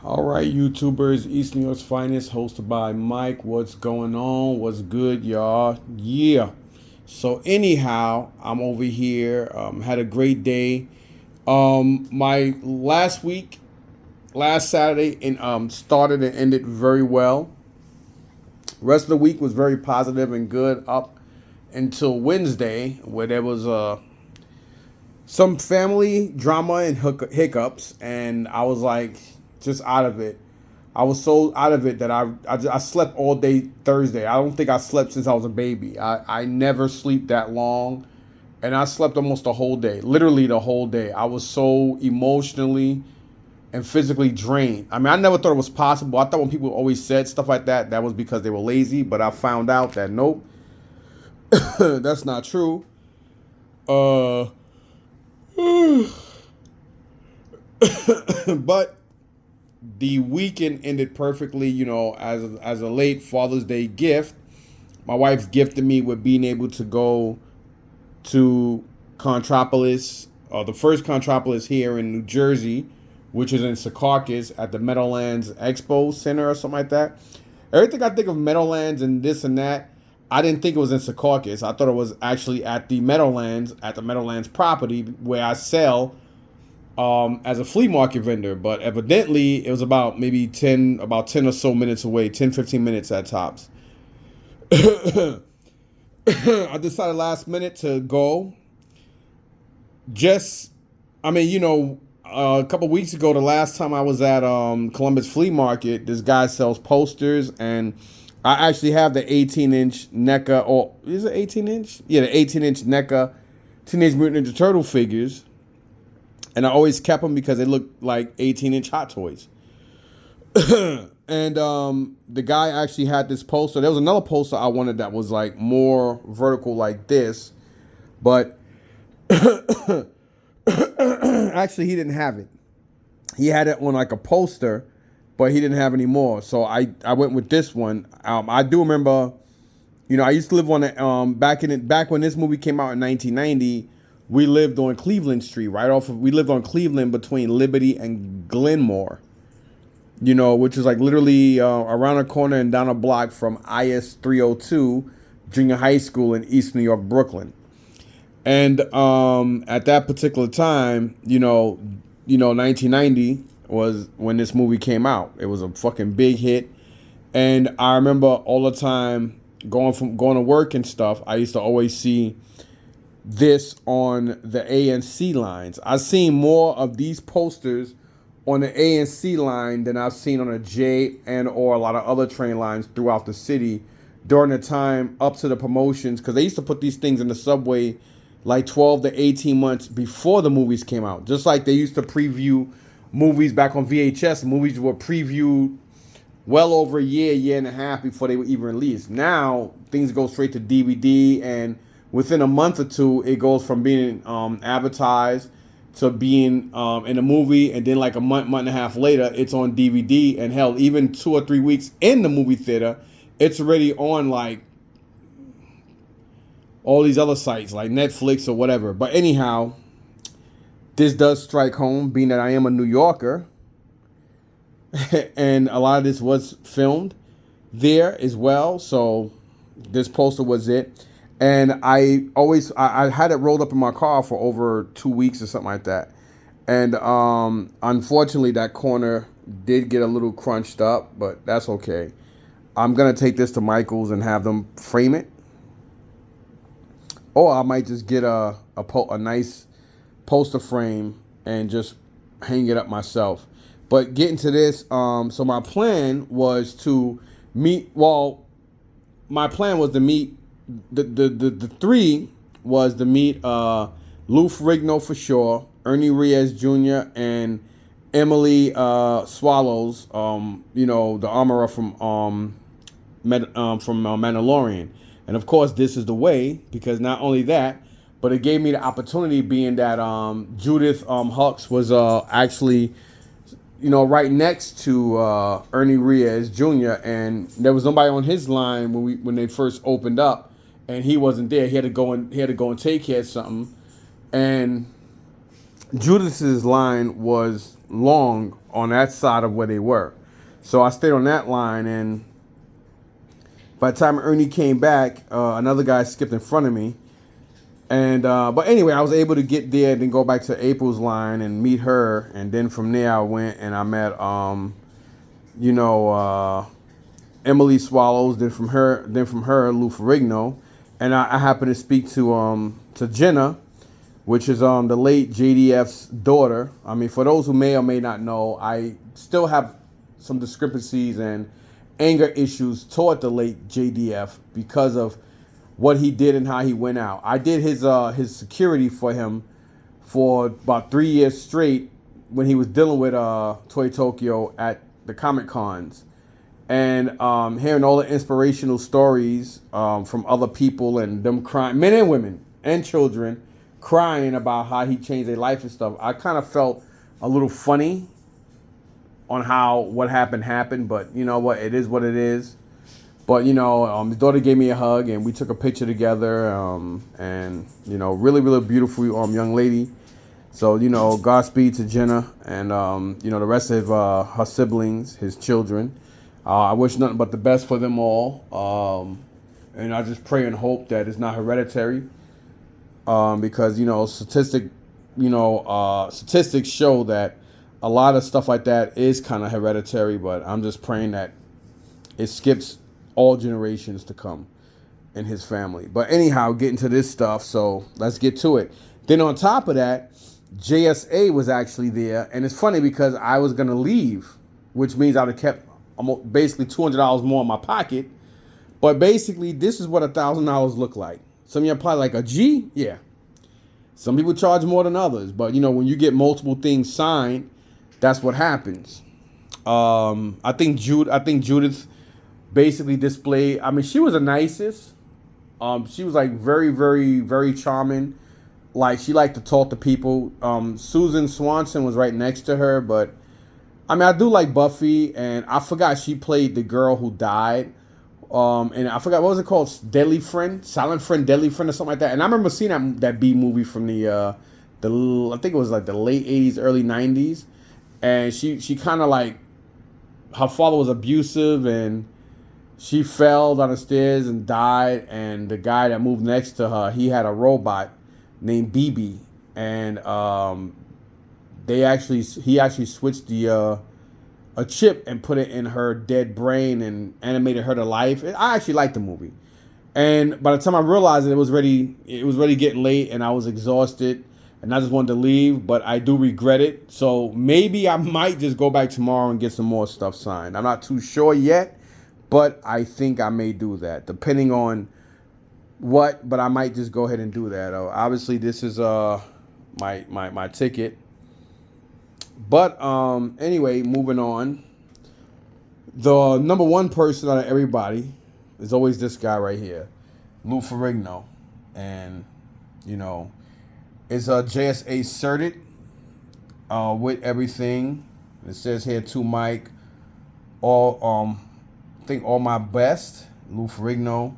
All right, YouTubers, East New York's finest, hosted by Mike. What's going on? What's good, y'all? Yeah. So anyhow, I'm over here. Had a great day. My last week, last Saturday, and started and ended very well. Rest of the week was very positive and good up until Wednesday, where there was some family drama and hiccups, and I was like just out of it. I was so out of it that I slept all day Thursday. I don't think I slept since I was a baby. I never sleep that long, and I slept almost the whole day, literally the whole day. I was so emotionally and physically drained. I mean, I never thought it was possible. I thought when people always said stuff like that, that was because they were lazy. But I found out that nope, that's not true. Uh, but the weekend ended perfectly, as a late Father's Day gift. My wife gifted me with being able to go to Contropolis, the first Contropolis here in New Jersey, which is in Secaucus at the Meadowlands Expo Center or something like that. Everything I think of Meadowlands and this and that, I didn't think it was in Secaucus. I thought it was actually at the Meadowlands property where I sell as a flea market vendor, but evidently it was about 10 or so minutes away, 10, 15 minutes at tops. I decided last minute to go. A couple weeks ago, the last time I was at Columbus Flea Market, this guy sells posters, and I actually have the 18-inch NECA, or is it 18-inch? Yeah, the 18-inch NECA Teenage Mutant Ninja Turtle figures. And I always kept them because they looked like 18-inch Hot Toys. And the guy actually had this poster. There was another poster I wanted that was like more vertical like this. But actually he didn't have it. He had it on like a poster, but he didn't have any more. So I went with this one. I do remember, I used to live on the, back when this movie came out in 1990. We lived on Cleveland Street, we lived on Cleveland between Liberty and Glenmore, which is like literally around a corner and down a block from IS 302 Junior High School in East New York, Brooklyn. And at that particular time, 1990 was when this movie came out. It was a fucking big hit. And I remember all the time going to work and stuff, I used to always see this on the A and C lines. I've seen more of these posters on the A and C line than I've seen on a J and or a lot of other train lines throughout the city during the time up to the promotions, because they used to put these things in the subway like 12 to 18 months before the movies came out. Just like they used to preview movies back on VHS. Movies were previewed well over a year and a half before they were even released. Now things go straight to DVD, and within a month or two, it goes from being advertised to being in a movie, and then like a month and a half later, it's on DVD. And hell, even 2 or 3 weeks in the movie theater, it's already on like all these other sites like Netflix or whatever. But anyhow, this does strike home, being that I am a New Yorker, and a lot of this was filmed there as well. So this poster was it. And I had it rolled up in my car for over 2 weeks or something like that. And unfortunately, that corner did get a little crunched up, but that's okay. I'm going to take this to Michael's and have them frame it. Or I might just get a nice poster frame and just hang it up myself. But getting to this, so my plan was to meet, the three was to meet Lou Ferrigno for sure, Ernie Reyes Jr., and Emily Swallows, the armorer from Mandalorian. And of course, this is the way, because not only that, but it gave me the opportunity, being that Judith Hoax was actually right next to Ernie Reyes Jr., and there was nobody on his line when they first opened up. And he wasn't there. He had to go and take care of something. And Judith's line was long on that side of where they were. So I stayed on that line, and by the time Ernie came back, another guy skipped in front of me. And but anyway, I was able to get there and then go back to April's line and meet her. And then from there, I went and I met, you know, Emily Swallows. Then from her, Lou Ferrigno. And I happened to speak to Jenna, which is the late JDF's daughter. I mean, for those who may or may not know, I still have some discrepancies and anger issues toward the late JDF because of what he did and how he went out. I did his security for him for about 3 years straight when he was dealing with Toy Tokyo at the Comic Cons. And hearing all the inspirational stories from other people and them crying, men and women and children, crying about how he changed their life and stuff. I kind of felt a little funny on how what happened, but you know what, it is what it is. But you know, his daughter gave me a hug and we took a picture together, and you know, really, really beautiful young lady. So you know, Godspeed to Jenna and you know, the rest of her siblings, his children. I wish nothing but the best for them all, and I just pray and hope that it's not hereditary. Because you know, statistics show that a lot of stuff like that is kind of hereditary, but I'm just praying that it skips all generations to come in his family. But anyhow, getting to this stuff, so let's get to it. Then on top of that, JSA was actually there, and it's funny because I was gonna leave, which means I'd have kept almost basically $200 more in my pocket. But basically, this is what $1,000 look like. Some of you are probably like, a G? Yeah. Some people charge more than others. But, you know, when you get multiple things signed, that's what happens. I think Judith basically displayed, I mean, she was the nicest. She was like very, very, very charming. Like, she liked to talk to people. Susan Swanson was right next to her. But, I mean, I do like Buffy. And I forgot she played the girl who died. And I forgot, what was it called? Deadly Friend? Silent Friend, Deadly Friend, or something like that. And I remember seeing that B movie from I think it was like the late 80s, early 90s. And she kind of like, her father was abusive and she fell down the stairs and died. And the guy that moved next to her, he had a robot named BB. And he actually switched a chip and put it in her dead brain and animated her to life. I actually liked the movie. And by the time I realized it was already getting late and I was exhausted and I just wanted to leave, but I do regret it. So maybe I might just go back tomorrow and get some more stuff signed. I'm not too sure yet, but I think I may do that depending on what, but I might just go ahead and do that. Obviously this is my ticket. But anyway, moving on. The number one person out of everybody is always this guy right here, Lou Ferrigno. And, you know, it's JSA certed with everything. It says here to Mike, I think all my best, Lou Ferrigno.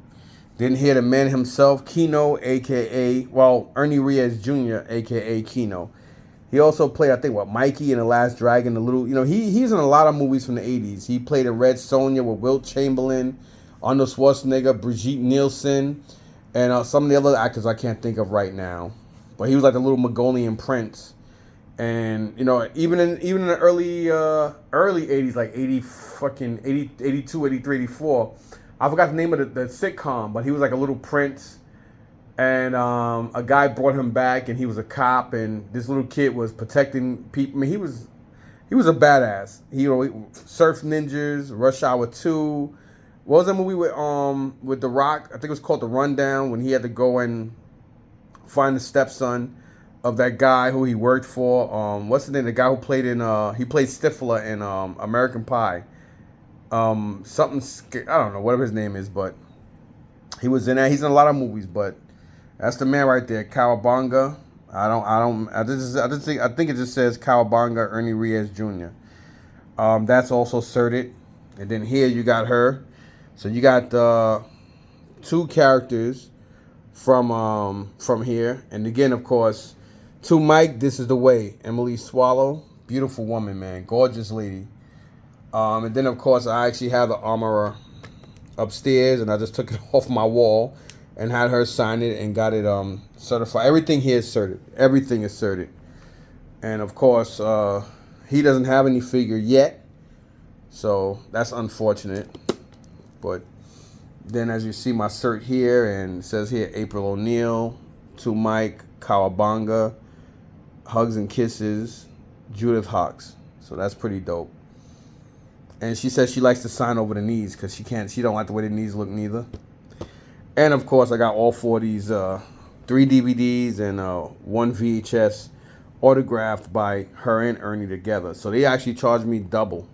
Then here the man himself, Kino, a.k.a., Ernie Reyes Jr., a.k.a. Kino. He also played, I think, Mikey in The Last Dragon, he's in a lot of movies from the 80s. He played in Red Sonja with Wilt Chamberlain, Arnold Schwarzenegger, Brigitte Nielsen, and some of the other actors I can't think of right now. But he was like the little Mongolian prince. And, you know, even in the early 80s, like 82, 83, 84, I forgot the name of the sitcom, but he was like a little prince. And a guy brought him back, and he was a cop, and this little kid was protecting people. I mean, he was a badass. He Surf Ninjas, Rush Hour 2. What was that movie with The Rock? I think it was called The Rundown, when he had to go and find the stepson of that guy who he worked for. What's the name? The guy who played he played Stifler in American Pie. I don't know whatever his name is, but he was in that. He's in a lot of movies, but. That's the man right there, Cowabunga. I think it just says Cowabunga, Ernie Reyes Jr. That's also certed. And then here you got her. So you got two characters from here. And again, of course, To Mike, this is the way. Emily Swallow, beautiful woman, man, gorgeous lady. And then of course I actually have the armorer upstairs, and I just took it off my wall and had her sign it and got it certified. Everything here is certed. Everything is certed. And of course, he doesn't have any figure yet, so that's unfortunate. But then, as you see, my cert here, and it says here April O'Neil, to Mike, Kawabanga, hugs and kisses, Judith Hoax. So that's pretty dope. And she says she likes to sign over the knees because she don't like the way the knees look neither. And of course, I got all 4 of these, 3 DVDs and 1 VHS autographed by her and Ernie together. So they actually charged me double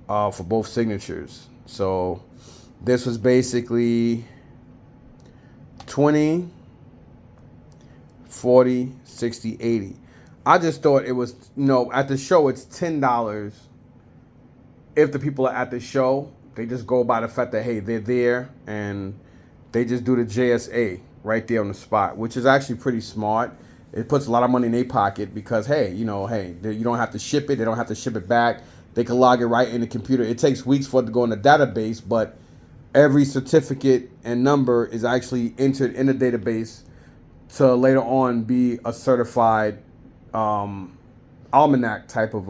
for both signatures. So this was basically 20, 40, 60, 80. I just thought it was, at the show it's $10. If the people are at the show, they just go by the fact that, hey, they're there, and they just do the JSA right there on the spot, which is actually pretty smart. It puts a lot of money in their pocket because, hey, you don't have to ship it. They don't have to ship it back. They can log it right in the computer. It takes weeks for it to go in the database, but every certificate and number is actually entered in the database to later on be a certified almanac type of,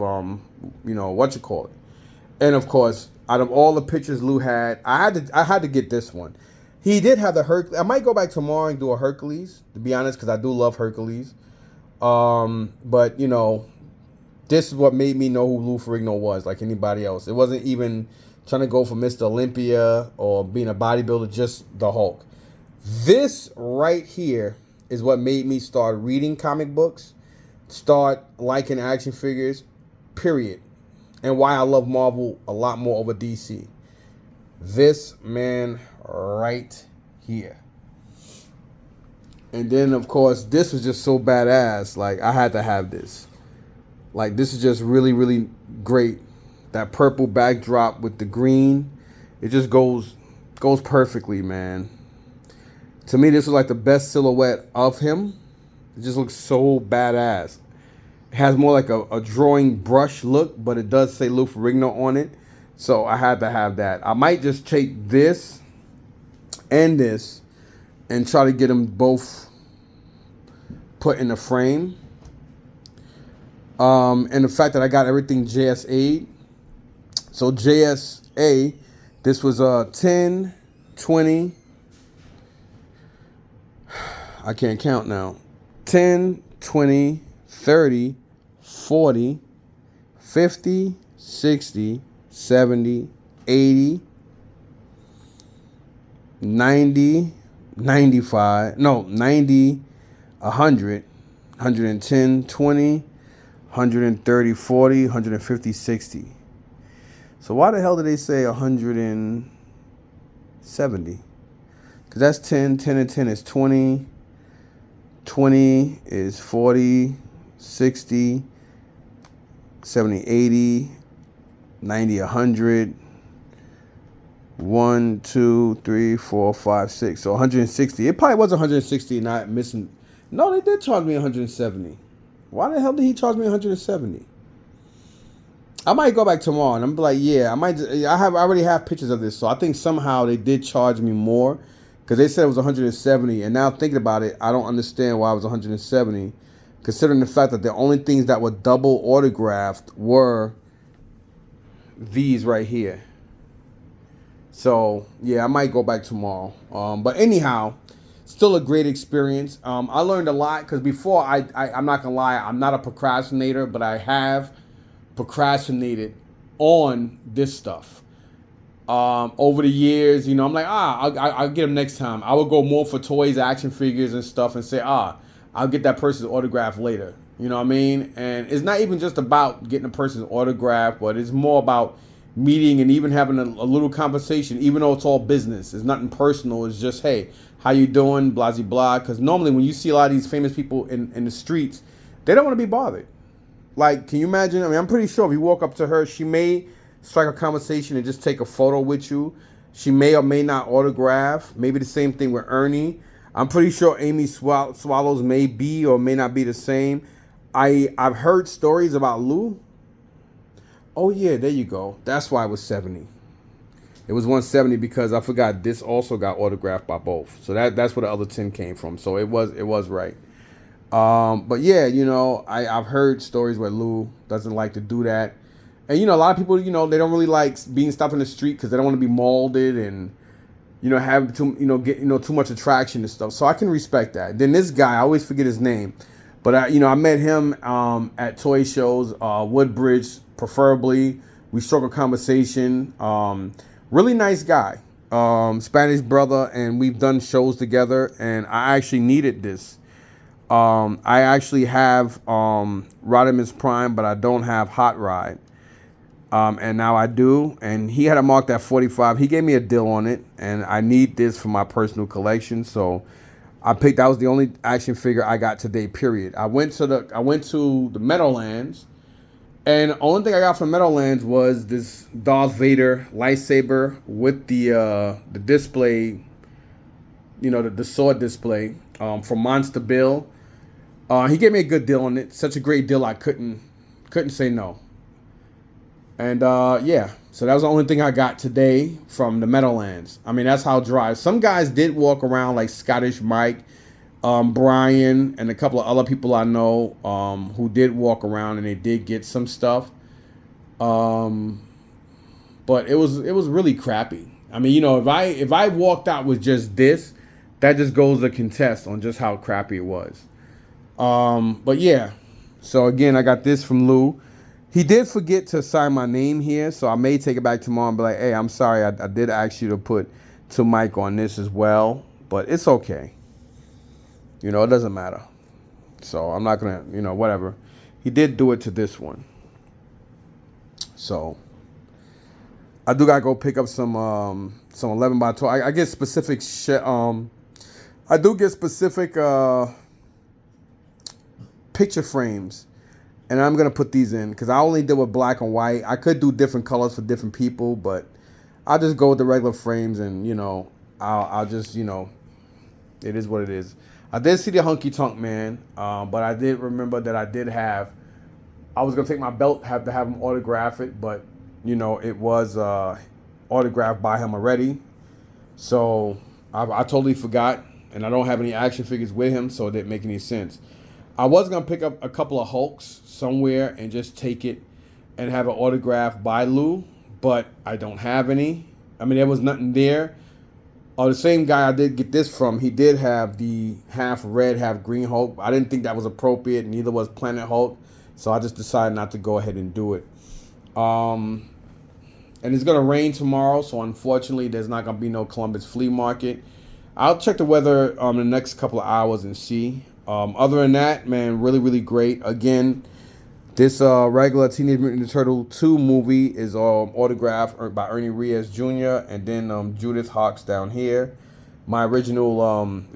And of course, out of all the pictures Lou had, I had to get this one. He did have the Hercules. I might go back tomorrow and do a Hercules, to be honest, because I do love Hercules. But, this is what made me know who Lou Ferrigno was, like anybody else. It wasn't even trying to go for Mr. Olympia or being a bodybuilder, just the Hulk. This right here is what made me start reading comic books, start liking action figures, period. And why I love Marvel a lot more over DC. This man right here. And then, of course, this was just so badass. Like, I had to have this. Like, this is just really, really great. That purple backdrop with the green. It just goes perfectly, man. To me, this was like the best silhouette of him. It just looks so badass. It has more like a drawing brush look, but it does say Lou Ferrigno on it. So I had to have that. I might just take this and this and try to get them both put in a frame. And the fact that I got everything JSA. So JSA, this was 10, 20. I can't count now. 10, 20, 30, 40, 50, 60, 70, 80, 90, 95, no, 90, 100, 110, 20, 130, 40, 150, 60. So why the hell did they say 170? Because that's 10, 10 and 10 is 20, 20 is 40, 60, 70, 80, 90, 100, 1, 2, 3, 4, 5, 6. So 160. It probably was 160, not missing. No, they did charge me 170. Why the hell did he charge me 170? I might go back tomorrow and I'm like, yeah, I already have pictures of this. So I think somehow they did charge me more because they said it was 170. And now thinking about it, I don't understand why it was 170, considering the fact that the only things that were double autographed were these right here. So yeah, I might go back tomorrow. But anyhow, still a great experience. I learned a lot because before I'm not gonna lie, I'm not a procrastinator, but I have procrastinated on this stuff. Over the years, I'm like, I'll get them next time. I would go more for toys, action figures and stuff and say, I'll get that person's autograph later. You know what I mean? And it's not even just about getting a person's autograph, but it's more about meeting and even having a little conversation, even though it's all business. It's nothing personal. It's just, hey, how you doing? Blah, blah, blah. Because normally when you see a lot of these famous people in the streets, they don't want to be bothered. Like, can you imagine? I mean, I'm pretty sure if you walk up to her, she may strike a conversation and just take a photo with you. She may or may not autograph. Maybe the same thing with Ernie. I'm pretty sure Amy Swallows may be or may not be the same. I've heard stories about Lou. Oh yeah, there you go. That's why it was 70. It was 170 because I forgot this also got autographed by both. So that's where the other 10 came from. So it was right. But yeah, I've heard stories where Lou doesn't like to do that. And a lot of people, they don't really like being stopped in the street because they don't want to be molded and have too get too much attraction and stuff. So I can respect that. Then this guy, I always forget his name, but I met him at toy shows, Woodbridge, preferably. We struck a conversation. Really nice guy, Spanish brother, and we've done shows together. And I actually needed this. I actually have Rodimus Prime, but I don't have Hot Ride. And now I do, and he had it marked at 45. He gave me a deal on it, and I need this for my personal collection. So I picked. That was the only action figure I got today. Period. I went to the Meadowlands, and the only thing I got from Meadowlands was this Darth Vader lightsaber with the display, the sword display from Monster Bill. He gave me a good deal on it. Such a great deal, I couldn't say no. And yeah, so that was the only thing I got today from the Meadowlands. I mean, that's how dry. Some guys did walk around, like Scottish Mike, Brian, and a couple of other people I know who did walk around and they did get some stuff. But it was really crappy. I mean, if I walked out with just this, that just goes to contest on just how crappy it was. But yeah, so again, I got this from Lou. He did forget to sign my name here, so I may take it back tomorrow and be like, hey, I'm sorry, I did ask you to put to Mike on this as well, but it's okay. It doesn't matter. So I'm not going to, whatever. He did do it to this one. So I do got to go pick up some 11 by 12. I get specific shit. I do get specific picture frames. And I'm going to put these in because I only did with black and white. I could do different colors for different people, but I'll just go with the regular frames and, I'll just, it is what it is. I did see the Hunky Tonk Man, but I did remember that I was going to take my belt, have to have him autograph it, but, it was autographed by him already. So I totally forgot, and I don't have any action figures with him, so it didn't make any sense. I was going to pick up a couple of Hoax somewhere and just take it and have an autograph by Lou, but I don't have any. I mean, there was nothing there. The same guy I did get this from, he did have the half red, half green Hulk. I didn't think that was appropriate, neither was Planet Hulk, so I just decided not to go ahead and do it. And it's going to rain tomorrow, so unfortunately there's not going to be no Columbus flea market. I'll check the weather in the next couple of hours and see. Other than that, man, really, really great. Again, this regular Teenage Mutant Ninja Turtle 2 movie is autographed by Ernie Reyes Jr. and then Judith Hoax down here. My original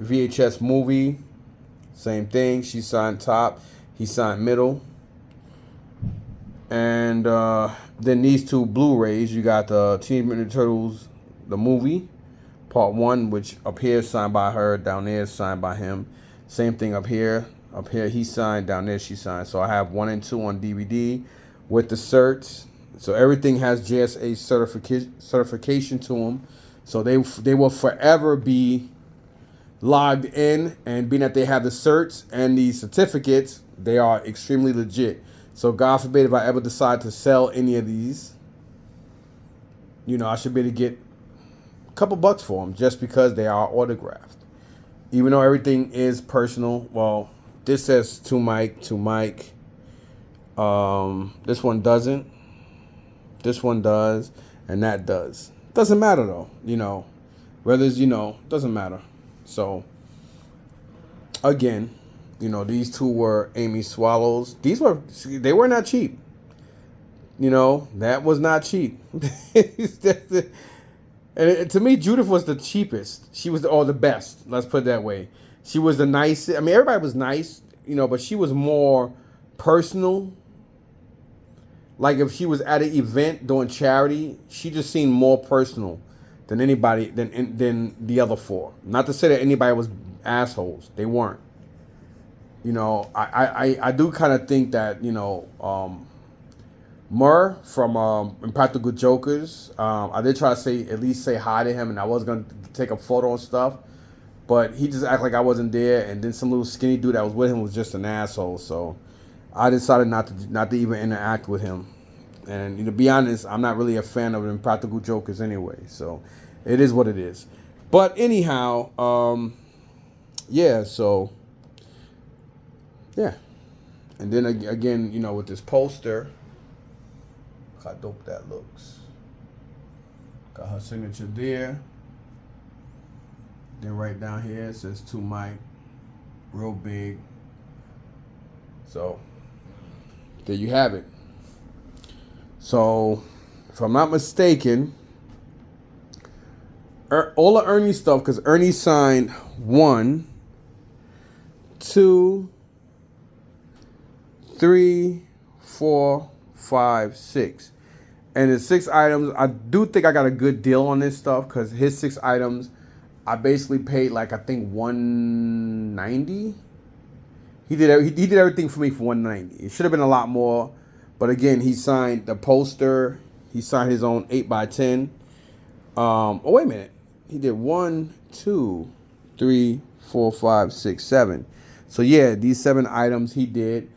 VHS movie, same thing. She signed top, he signed middle. And then these two Blu-rays, you got the Teenage Mutant Ninja Turtles, the movie, part 1, which up here is signed by her, down there is signed by him. Same thing up here. Up here he signed, down there she signed. So I have 1 and 2 on DVD with the certs. So everything has JSA certification to them. So they will forever be logged in, and being that they have the certs and the certificates, they are extremely legit. So God forbid if I ever decide to sell any of these, I should be able to get a couple bucks for them just because they are autographed. Even though everything is personal. Well, this says to Mike. This one doesn't. This one does. And that does. Doesn't matter though. Whether it's, doesn't matter. So, again, these two were Amy Swallows. They were not cheap. That was not cheap. And to me, Judith was the cheapest. She was the best. Let's put it that way. She was the nicest. I mean, everybody was nice, but she was more personal. Like if she was at an event doing charity, she just seemed more personal than anybody than the other four. Not to say that anybody was assholes. They weren't. I do kind of think that, Murr from Impractical Jokers, I did try to at least say hi to him, and I was going to take a photo and stuff, but he just acted like I wasn't there, and then some little skinny dude that was with him was just an asshole, so I decided not to even interact with him. And to be honest, I'm not really a fan of Impractical Jokers anyway, so it is what it is. But anyhow, yeah, so, yeah. And then again, with this poster, look how dope that looks. Got her signature there. Then right down here it says to Mike, real big. So there you have it. So if I'm not mistaken, all of Ernie's stuff, because Ernie signed 1, 2, 3, 4, 5, 6. And the 6 items, I do think I got a good deal on this stuff, because his 6 items, I basically paid I think $190. He did everything for me for $190. It should have been a lot more, but again, he signed the poster. He signed his own 8x10. Oh wait a minute, he did 1, 2, 3, 4, 5, 6, 7. So yeah, these 7 items he did,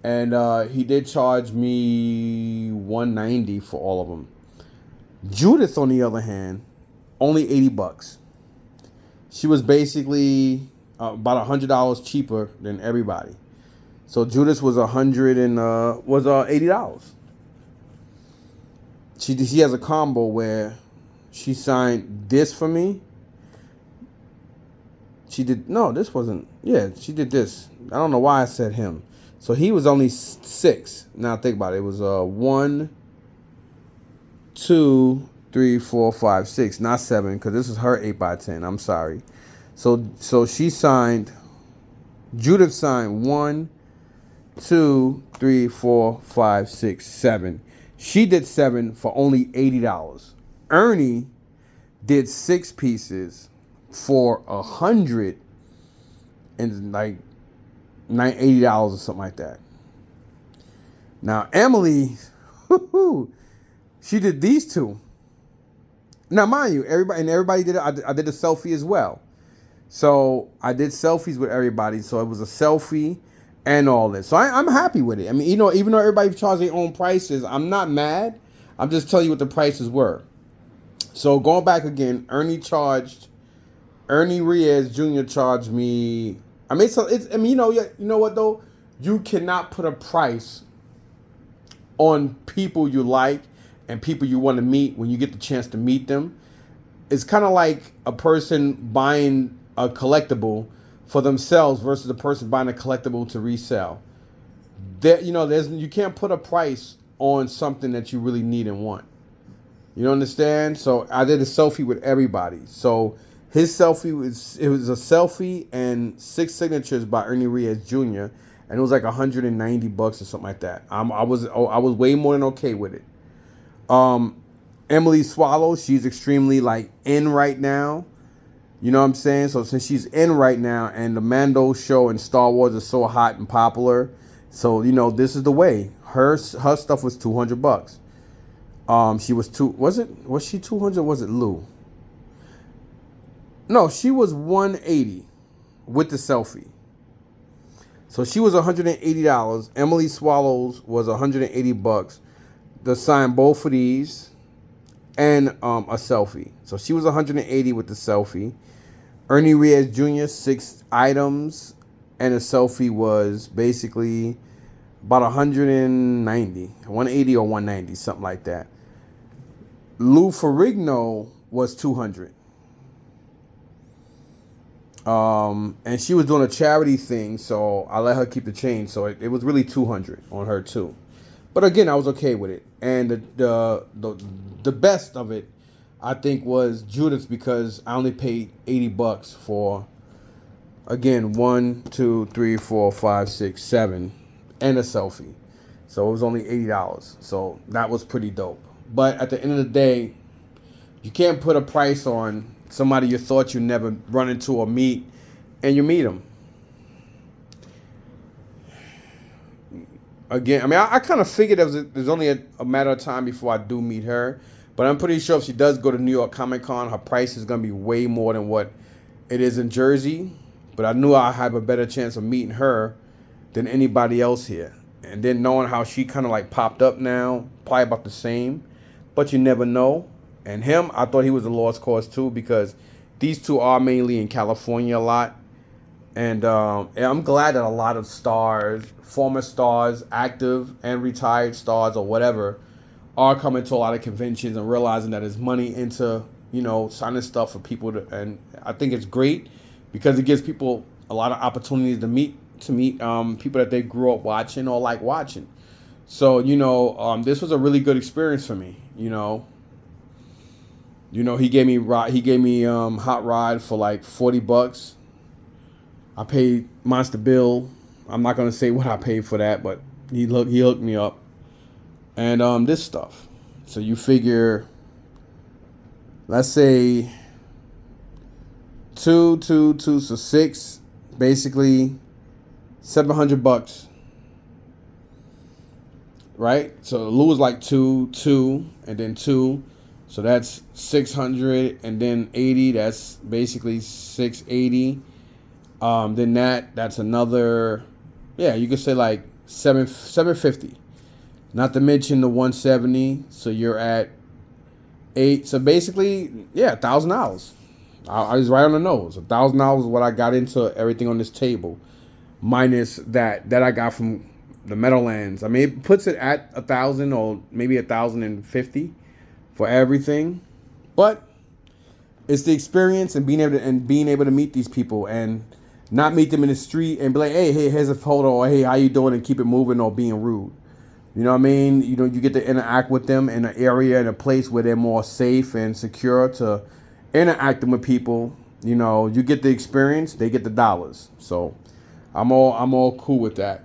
and he did charge me $190 for all of them. Judith, on the other hand, only $80. She was basically about $100 cheaper than everybody. So Judith was $80. She has a combo where she signed this for me. She did this wasn't. Yeah, she did this. I don't know why I said him. So he was only 6. Now think about it. It was 1, 2, 3, 4, 5, 6, not 7, because this is her 8x10. I'm sorry. So she signed. Judith signed 1, 2, 3, 4, 5, 6, 7. She did 7 for only $80. Ernie did 6 pieces for $100 and $80 or something like that. Now Emily, she did these 2. Now mind you, everybody did it. I did a selfie as well. So I did selfies with everybody. So it was a selfie and all this. So I'm happy with it. I mean, even though everybody charges their own prices, I'm not mad. I'm just telling you what the prices were. So going back again, Ernie Reyes Jr. charged me. You know what though? You cannot put a price on people you like and people you want to meet when you get the chance to meet them. It's kind of like a person buying a collectible for themselves versus a person buying a collectible to resell. You can't put a price on something that you really need and want. You understand? So I did a selfie with everybody. So his selfie was a selfie and 6 signatures by Ernie Reyes Jr. and it was like $190 or something like that. I was way more than okay with it. Emily Swallow, she's extremely in right now. You know what I'm saying? So since she's in right now and the Mando show and Star Wars is so hot and popular, so this is the way. Her stuff was $200. She was was she 200 or was it Lou? No, she was 180 with the selfie. So she was $180. Emily Swallows was $180 to sign both of these and a selfie. So she was $180 with the selfie. Ernie Reyes Jr. 6 items and a selfie was basically about $180 or $190, something like that. Lou Ferrigno was $200. And she was doing a charity thing, so I let her keep the change. So it was really $200 on her too. But again, I was okay with it. And the best of it, I think, was Judith, because I only paid $80 for, again, 1, 2, 3, 4, 5, 6, 7, and a selfie. So it was only $80. So that was pretty dope. But at the end of the day, you can't put a price on somebody you thought you never run into or meet, and you meet them. Again, I mean, I kind of figured there's only a matter of time before I do meet her. But I'm pretty sure if she does go to New York Comic Con, her price is going to be way more than what it is in Jersey. But I knew I have a better chance of meeting her than anybody else here. And then knowing how she kind of like popped up now, probably about the same. But you never know. And him, I thought he was a lost cause too, because these two are mainly in California a lot. And I'm glad that a lot of stars, former stars, active and retired stars or whatever, are coming to a lot of conventions and realizing that there's money into, signing stuff for people to, and I think it's great because it gives people a lot of opportunities to meet people that they grew up watching or like watching. So, this was a really good experience for me, he gave me hot ride for like $40. I paid Monster Bill. I'm not gonna say what I paid for that, but he hooked me up. And this stuff. So you figure, let's say two, so 6, basically $700, right? So Lou was like two, and then 2, so that's 600, and then 80. That's basically 680. Then that's another, you could say like 750. Not to mention the 170, so you're at 8. So basically, $1,000. I was right on the nose. $1,000 is what I got into everything on this table, minus that I got from the Meadowlands. I mean, it puts it at 1,000 or maybe 1,050 for everything, but it's the experience and being able to meet these people and not meet them in the street and be like, hey, here's a photo, or hey, how you doing, and keep it moving, or being rude. You know what I mean? You get to interact with them in an area, in a place where they're more safe and secure to interacting with people. You get the experience, they get the dollars. So I'm all cool with that.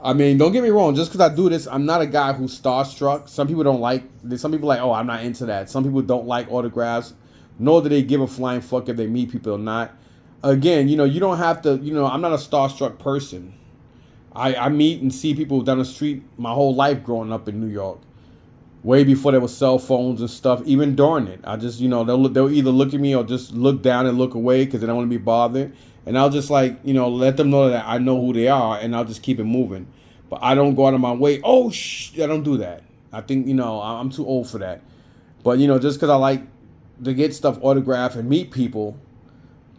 I mean, don't get me wrong. Just because I do this, I'm not a guy who's starstruck. Some people don't like. Some people like, oh, I'm not into that. Some people don't like autographs, nor do they give a flying fuck if they meet people or not. Again, you don't have to. I'm not a starstruck person. I meet and see people down the street my whole life growing up in New York. Way before there were cell phones and stuff, even during it. I just, they'll either look at me or just look down and look away because they don't want to be bothered. And I'll just let them know that I know who they are, and I'll just keep it moving. But I don't go out of my way. I don't do that. I think, I'm too old for that. But, just because I like to get stuff autographed and meet people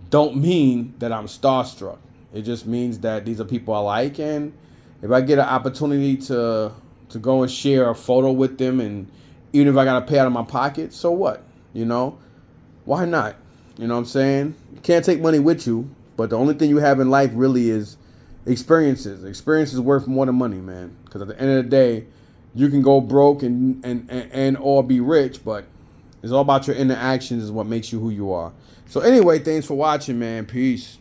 don't mean that I'm starstruck. It just means that these are people I like, and if I get an opportunity to go and share a photo with them, and even if I gotta pay out of my pocket, so what? Why not? You know what I'm saying? You can't take money with you, but the only thing you have in life really is experiences. Experience is worth more than money, man. Because at the end of the day, you can go broke and or be rich, but it's all about your interactions is what makes you who you are. So anyway, thanks for watching, man. Peace.